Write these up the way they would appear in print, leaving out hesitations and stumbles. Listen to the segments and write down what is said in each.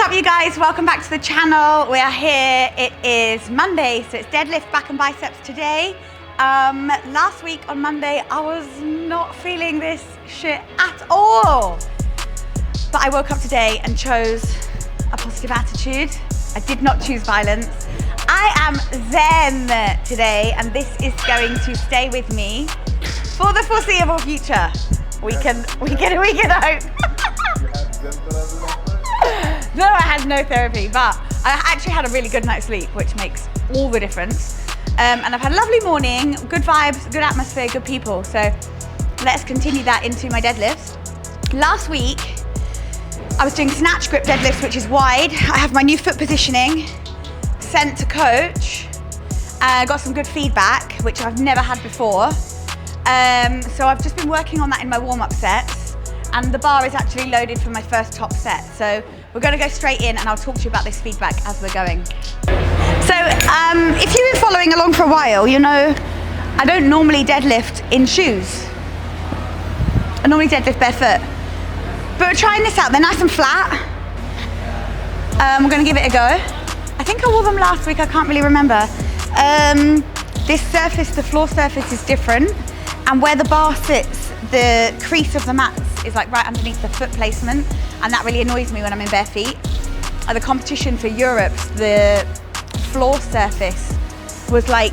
up, you guys? Welcome back to the channel. We are here. It is Monday, so it's deadlift, back and biceps today. Last week on Monday, I was not feeling this shit at all. But I woke up today and chose a positive attitude. I did not choose violence. I am zen today, and this is going to stay with me for the foreseeable future. We can hope. No, I had no therapy, but I actually had a really good night's sleep, which makes all the difference. And I've had a lovely morning, good vibes, good atmosphere, good people. So let's continue that into my deadlifts. Last week, I was doing snatch grip deadlifts, which is wide. I have my new foot positioning, sent to coach. Got some good feedback, which I've never had before. So I've just been working on that in my warm-up sets, and the bar is actually loaded for my first top set. So we're going to go straight in, and I'll talk to you about this feedback as we're going. So if you've been following along for a while, you know I don't normally deadlift in shoes. I normally deadlift barefoot. But we're trying this out. They're nice and flat. We're going to give it a go. I think I wore them last week. I can't really remember. This surface, the floor surface, is different. And where the bar sits, the crease of the mats is like right underneath the foot placement. And that really annoys me when I'm in bare feet. At the competition for Europe, the floor surface was like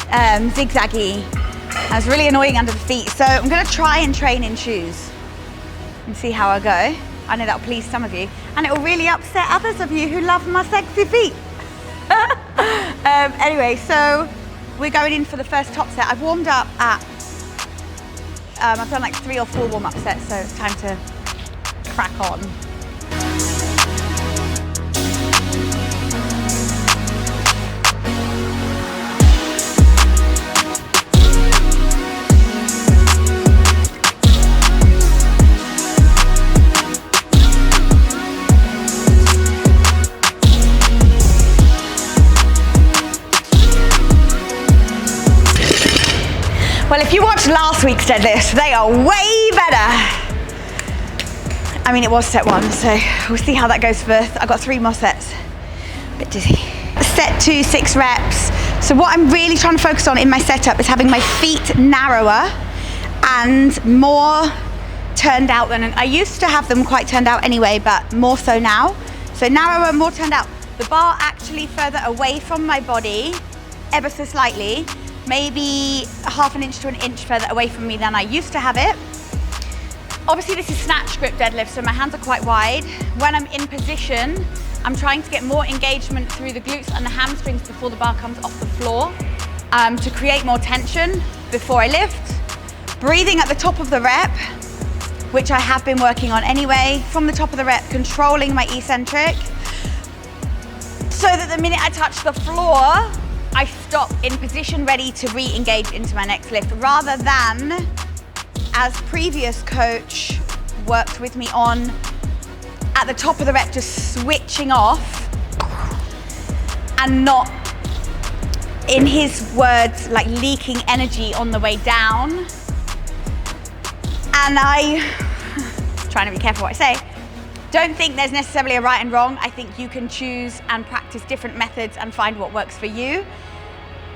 zigzaggy. And it was really annoying under the feet. So I'm going to try and train in shoes and see how I go. I know that'll please some of you, and it will really upset others of you who love my sexy feet. Anyway, so we're going in for the first top set. I've warmed up at, I've done like 3 or 4 warm-up sets, so it's time to crack on. Well, if you watched last week's deadlifts, they are way better. I mean, it was set 1, so we'll see how that goes first. I've got 3 more sets. A bit dizzy. Set 2, 6 reps. So what I'm really trying to focus on in my setup is having my feet narrower and more turned out than, I used to have them quite turned out anyway, but more so now. So narrower, more turned out. The bar actually further away from my body, ever so slightly. Maybe ½ an inch to an inch further away from me than I used to have it. Obviously this is snatch grip deadlift, so my hands are quite wide. When I'm in position, I'm trying to get more engagement through the glutes and the hamstrings before the bar comes off the floor to create more tension before I lift. Breathing at the top of the rep, which I have been working on anyway. From the top of the rep, controlling my eccentric, so that the minute I touch the floor, I stop in position ready to re-engage into my next lift, rather than, as previous coach worked with me on, at the top of the rep just switching off and not, in his words, like leaking energy on the way down. And trying to be careful what I say, don't think there's necessarily a right and wrong. I think you can choose and practice different methods and find what works for you.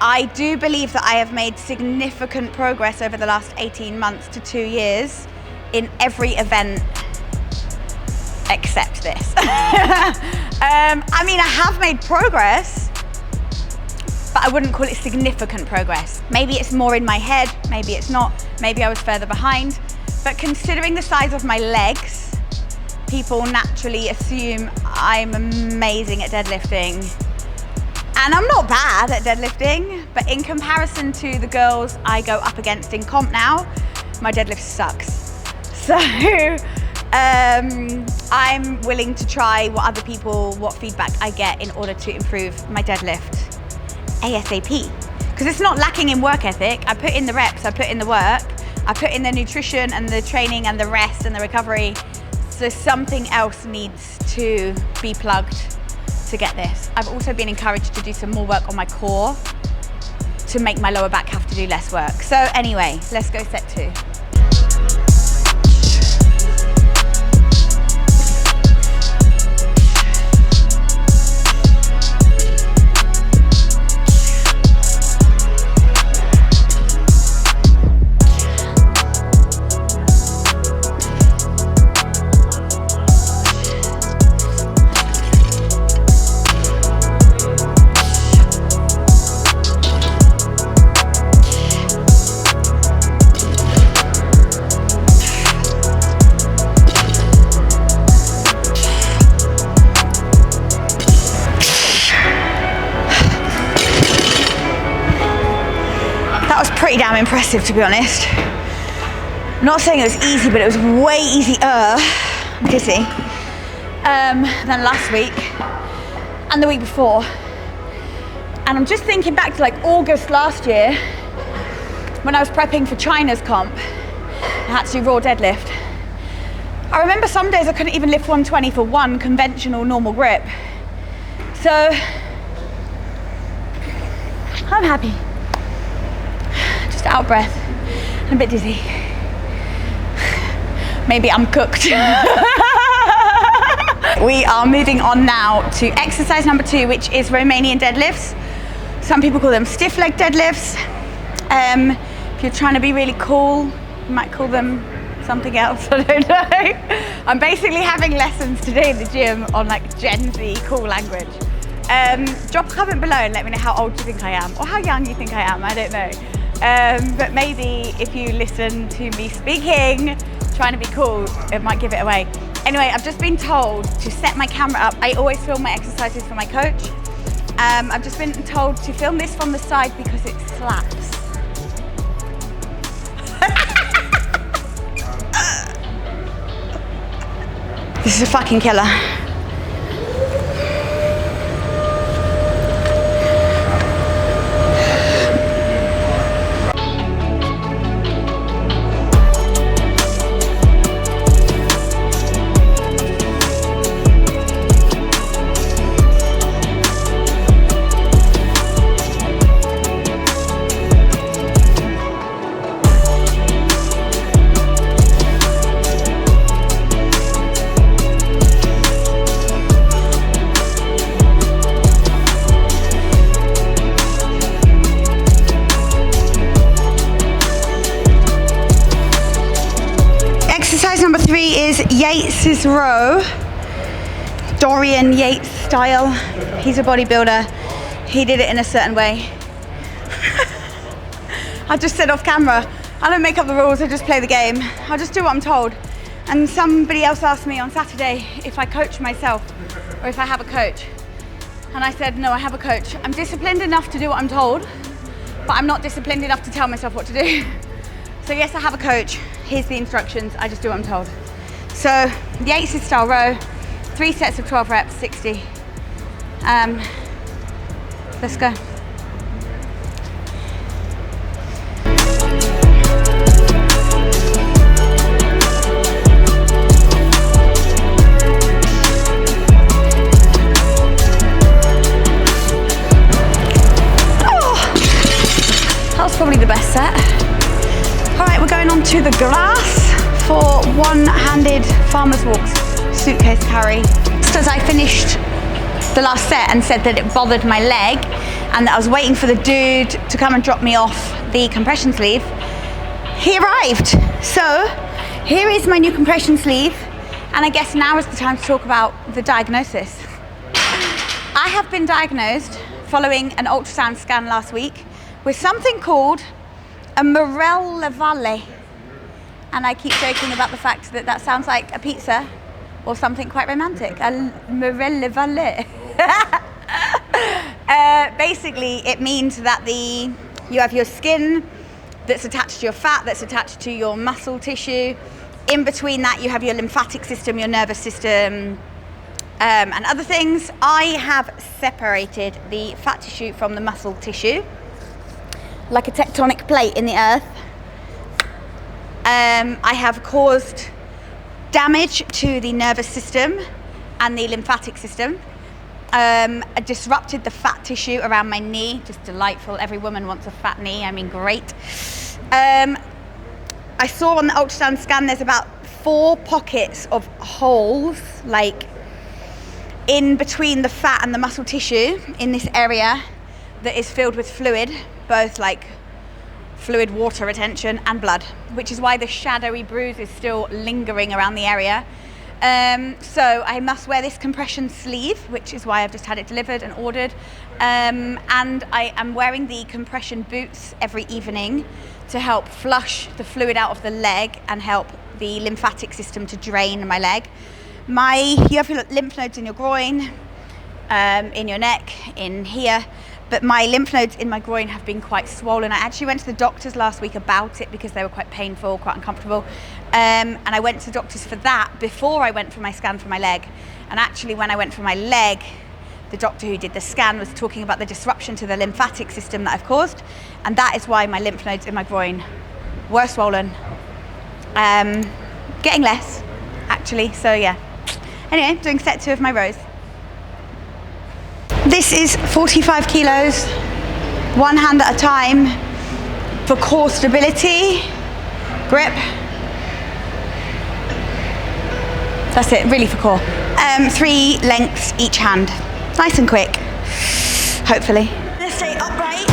I do believe that I have made significant progress over the last 18 months to 2 years in every event except this. I mean, I have made progress, but I wouldn't call it significant progress. Maybe it's more in my head, maybe it's not, maybe I was further behind. But considering the size of my legs, people naturally assume I'm amazing at deadlifting. And I'm not bad at deadlifting, but in comparison to the girls I go up against in comp now, my deadlift sucks. So I'm willing to try what feedback I get in order to improve my deadlift ASAP. Because it's not lacking in work ethic. I put in the reps, I put in the work, I put in the nutrition and the training and the rest and the recovery. So something else needs to be plugged to get this. I've also been encouraged to do some more work on my core to make my lower back have to do less work. So anyway, let's go set 2. pretty damn impressive, to be honest. I'm not saying it was easy, but it was way easier, I'm dizzy, than last week and the week before. And I'm just thinking back to like August last year when I was prepping for China's comp. I had to do raw deadlift. I remember some days I couldn't even lift 120 for one conventional normal grip. So I'm happy. Just out of breath and a bit dizzy. Maybe I'm cooked. We are moving on now to exercise number 2, which is Romanian deadlifts. Some people call them stiff leg deadlifts. If you're trying to be really cool, you might call them something else, I don't know. I'm basically having lessons today in the gym on like Gen Z cool language. Drop a comment below and let me know how old you think I am, or how young you think I am, I don't know. But maybe if you listen to me speaking, trying to be cool, it might give it away. Anyway, I've just been told to set my camera up. I always film my exercises for my coach. I've just been told to film this from the side because it slaps. This is a fucking killer. Number 3 is Yates' row, Dorian Yates style. He's a bodybuilder. He did it in a certain way. I just said off camera, I don't make up the rules, I just play the game. I just do what I'm told. And somebody else asked me on Saturday if I coach myself or if I have a coach. And I said, no, I have a coach. I'm disciplined enough to do what I'm told, but I'm not disciplined enough to tell myself what to do. So yes, I have a coach. Here's the instructions, I just do what I'm told. So, Yates' style row, 3 sets of 12 reps, 60. Let's go. Oh, that was probably the best set. All right, we're going on to the grass for one-handed farmer's walks, suitcase carry. Just as I finished the last set and said that it bothered my leg and that I was waiting for the dude to come and drop me off the compression sleeve, he arrived. So here is my new compression sleeve, and I guess now is the time to talk about the diagnosis. I have been diagnosed following an ultrasound scan last week with something called a Morel-Lavallee. And I keep joking about the fact that that sounds like a pizza or something quite romantic, a Morel-Lavallee. Basically, it means that you have your skin that's attached to your fat, that's attached to your muscle tissue. In between that, you have your lymphatic system, your nervous system, and other things. I have separated the fat tissue from the muscle tissue like a tectonic plate in the earth. I have caused damage to the nervous system and the lymphatic system. I disrupted the fat tissue around my knee, just delightful. Every woman wants a fat knee, I mean, great. I saw on the ultrasound scan there's about 4 pockets of holes, like in between the fat and the muscle tissue in this area that is filled with fluid, both like fluid, water retention and blood, which is why the shadowy bruise is still lingering around the area. So I must wear this compression sleeve, which is why I've just had it delivered and ordered. And I am wearing the compression boots every evening to help flush the fluid out of the leg and help the lymphatic system to drain my leg. You have your lymph nodes in your groin, in your neck, in here. but my lymph nodes in my groin have been quite swollen. I actually went to the doctors last week about it because they were quite painful, quite uncomfortable. And I went to the doctors for that before I went for my scan for my leg. And actually when I went for my leg, the doctor who did the scan was talking about the disruption to the lymphatic system that I've caused. And that is why my lymph nodes in my groin were swollen. Getting less, actually, so yeah. Anyway, doing set 2 of my rows. This is 45 kilos, one hand at a time for core stability, grip. That's it, really for core. 3 lengths each hand. Nice and quick, hopefully. Let's stay upright.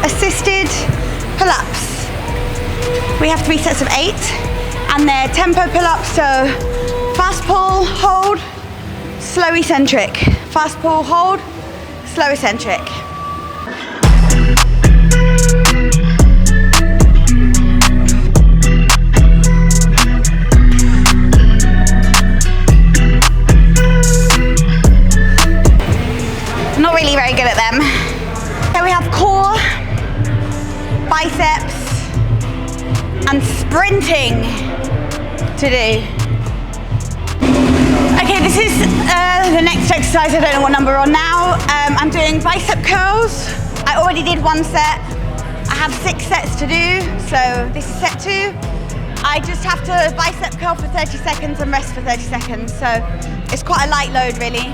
Assisted pull-ups. We have 3 sets of 8 and they're tempo pull-ups, so fast pull, hold, slow eccentric. Fast pull, hold, slow eccentric. Not really very good at them. So we have core, biceps, and sprinting to do. Okay, this is the next exercise. I don't know what number we're on now. I'm doing bicep curls. I already did 1 set. I have 6 sets to do, so this is set 2. I just have to bicep curl for 30 seconds and rest for 30 seconds, so it's quite a light load really.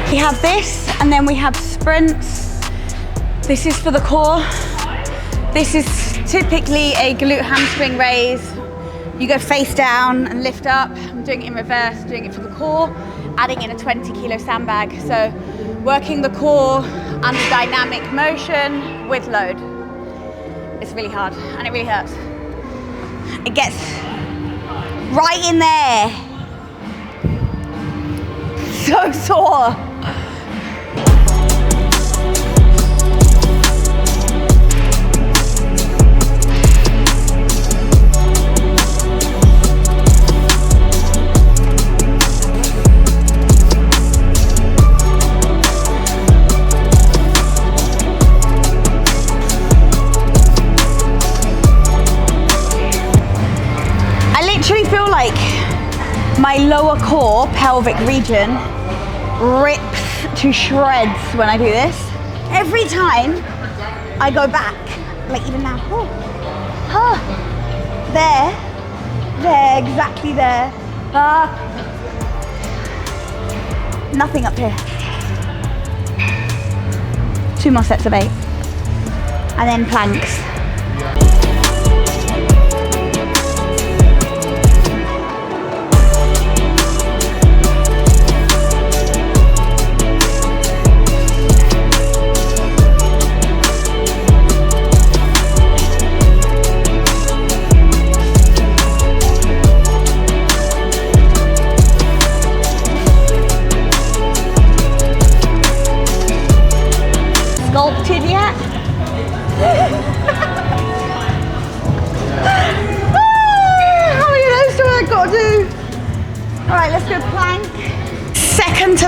We have this, and then we have sprints. This is for the core. This is typically a glute hamstring raise. You go face down and lift up. I'm doing it in reverse, doing it for the core, adding in a 20 kilo sandbag. So working the core under dynamic motion with load. It's really hard and it really hurts. It gets right in there. So sore. My lower core pelvic region rips to shreds when I do this. Every time I go back, like even now, there, exactly there. Nothing up here. 2 more sets of 8. And then planks.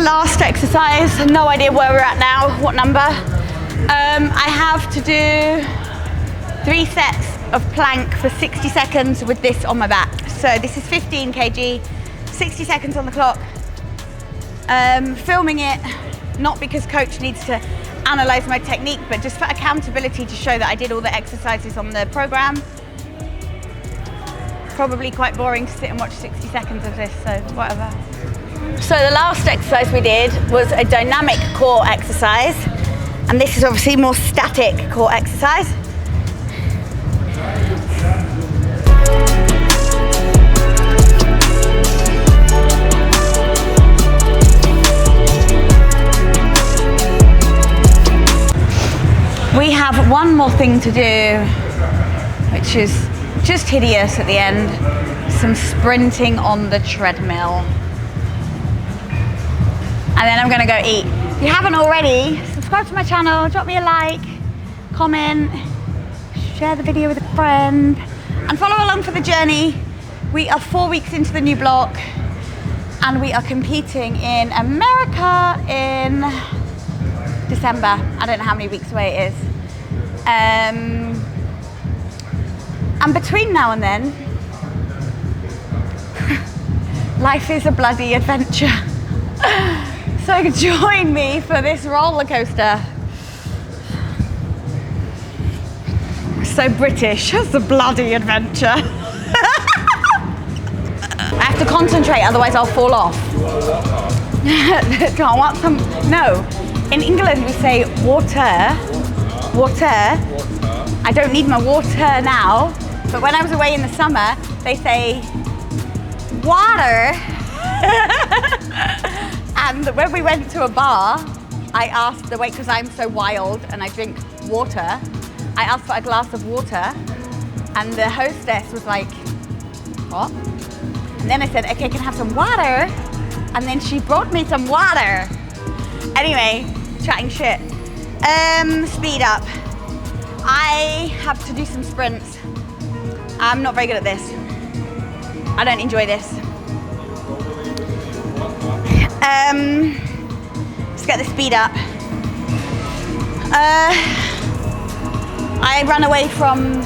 last exercise. No idea where we're at now, what number. I have to do 3 sets of plank for 60 seconds with this on my back. So this is 15 kg, 60 seconds on the clock. Filming it, not because coach needs to analyze my technique, but just for accountability to show that I did all the exercises on the program. Probably quite boring to sit and watch 60 seconds of this, so whatever. So the last exercise we did was a dynamic core exercise, and this is obviously more static core exercise. We have one more thing to do, which is just hideous at the end. Some sprinting on the treadmill. And then I'm gonna go eat. If you haven't already, subscribe to my channel, drop me a like, comment, share the video with a friend, and follow along for the journey. We are 4 weeks into the new block, and we are competing in America in December. I don't know how many weeks away it is. And between now and then, life is a bloody adventure. So join me for this roller coaster. So British, it's a bloody adventure. I have to concentrate, otherwise I'll fall off. Can't want some, no. In England we say water. I don't need my water now, but when I was away in the summer, they say water. And when we went to a bar, I asked the wait, because I'm so wild and I drink water, I asked for a glass of water, and the hostess was like, what? And then I said, okay, can I have some water? And then she brought me some water. Anyway, chatting shit. Speed up. I have to do some sprints. I'm not very good at this. I don't enjoy this. Let's get the speed up. I run away from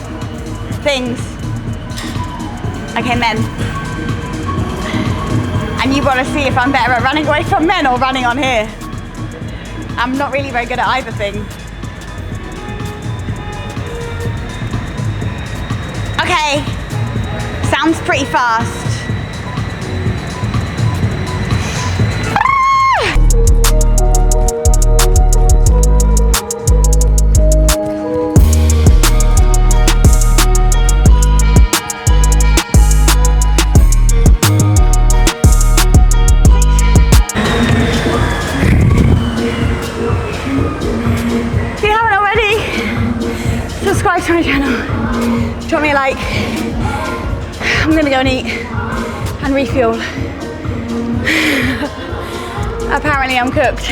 things. Okay, men. And you've got to see if I'm better at running away from men or running on here. I'm not really very good at either thing. Okay, sounds pretty fast. If you haven't already, subscribe to my channel. Drop me a like. I'm gonna go and eat and refuel. Apparently I'm cooked.